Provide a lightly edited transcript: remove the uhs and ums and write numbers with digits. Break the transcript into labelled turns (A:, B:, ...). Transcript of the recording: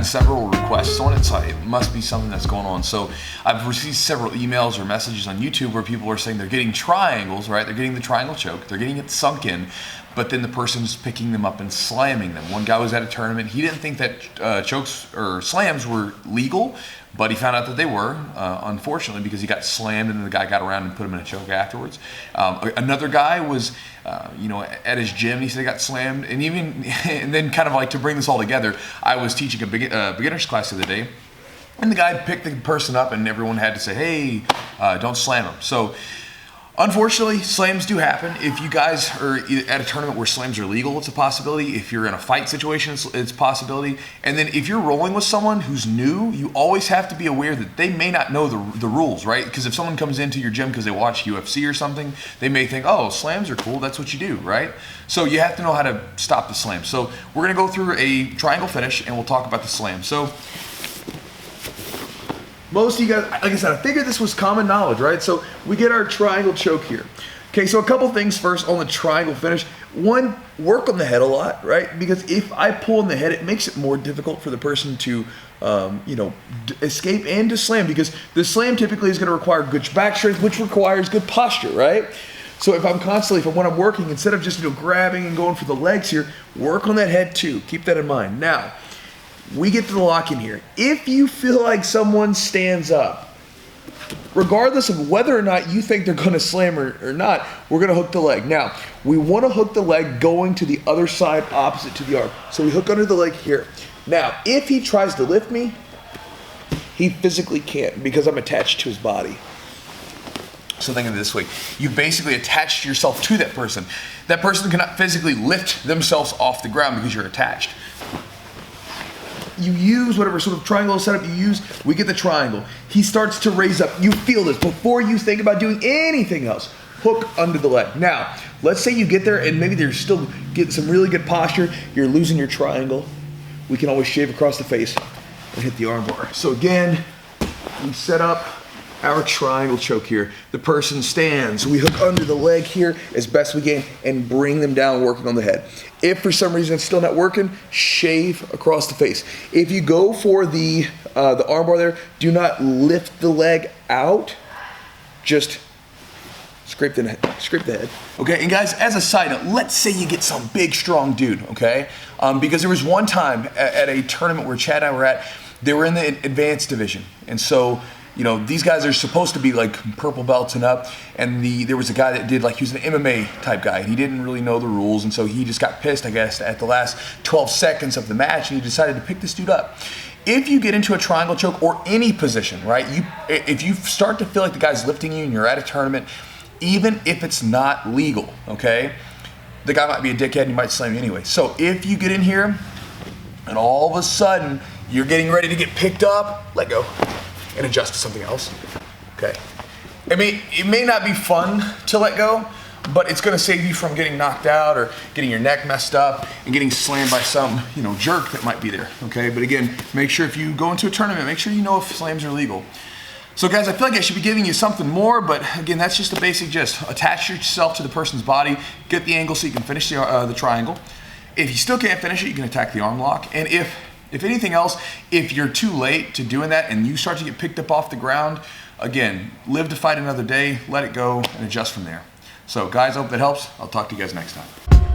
A: gotten several requests on it, so it must be something that's going on. So I've received several emails or messages on YouTube where people are saying they're getting triangles, right? They're getting the triangle choke, they're getting it sunk in, but then the person's picking them up and slamming them. One guy was at a tournament. He didn't think that chokes or slams were legal, but he found out that they were, unfortunately, because he got slammed and then the guy got around and put him in a choke afterwards. Another guy was, at his gym, he said he got slammed. And then kind of like to bring this all together, I was teaching a beginner's class the other day, and the guy picked the person up and everyone had to say, hey, don't slam him. So unfortunately, slams do happen. If you guys are at a tournament where slams are legal, it's a possibility. If you're in a fight situation, it's a possibility. And then if you're rolling with someone who's new, you always have to be aware that they may not know the rules, right? Because if someone comes into your gym because they watch UFC or something, they may think, oh, slams are cool, that's what you do, right? So you have to know how to stop the slam. So we're gonna go through a triangle finish and we'll talk about the slam. So most of you guys, like I said, I figured this was common knowledge, right? So we get our triangle choke here. Okay, so a couple things first on the triangle finish. One, work on the head a lot, right? Because if I pull in the head, it makes it more difficult for the person to, escape and to slam, because the slam typically is gonna require good back strength, which requires good posture, right? So if I'm constantly, when I'm working, instead of just grabbing and going for the legs here, work on that head too. Keep that in mind. Now, we get to the lock in here. If you feel like someone stands up, regardless of whether or not you think they're gonna slam or not, we're gonna hook the leg. Now, we wanna hook the leg going to the other side opposite to the arm. So we hook under the leg here. Now, if he tries to lift me, he physically can't because I'm attached to his body. So think of it this way. You basically attached yourself to that person. That person cannot physically lift themselves off the ground because you're attached. You use whatever sort of triangle setup you use, we get the triangle. He starts to raise up. You feel this before you think about doing anything else. Hook under the leg. Now, let's say you get there and maybe they're still getting some really good posture. You're losing your triangle. We can always shave across the face and hit the arm bar. So again, we set up our triangle choke here. The person stands. We hook under the leg here as best we can and bring them down working on the head. If for some reason it's still not working, shave across the face. If you go for the arm bar there, do not lift the leg out. Just scrape the head. Okay, and guys, as a side note, let's say you get some big, strong dude, okay? Because there was one time at a tournament where Chad and I were at, they were in the advanced division. And so, these guys are supposed to be like purple belts and up, and there was a guy that did, like, he was an MMA type guy, and he didn't really know the rules, and so he just got pissed, I guess, at the last 12 seconds of the match, and he decided to pick this dude up. If you get into a triangle choke or any position, right, if you start to feel like the guy's lifting you and you're at a tournament, even if it's not legal, okay, the guy might be a dickhead and he might slam you anyway. So if you get in here and all of a sudden you're getting ready to get picked up, let go and adjust to something else, okay? I mean, it may not be fun to let go, but it's gonna save you from getting knocked out or getting your neck messed up and getting slammed by some, jerk that might be there, okay? But again, make sure if you go into a tournament, make sure you know if slams are legal. So guys, I feel like I should be giving you something more, but again, that's just a basic gist. Attach yourself to the person's body, get the angle so you can finish the triangle. If you still can't finish it, you can attack the arm lock. And if anything else, if you're too late to doing that and you start to get picked up off the ground, again, live to fight another day, let it go, and adjust from there. So guys, I hope that helps. I'll talk to you guys next time.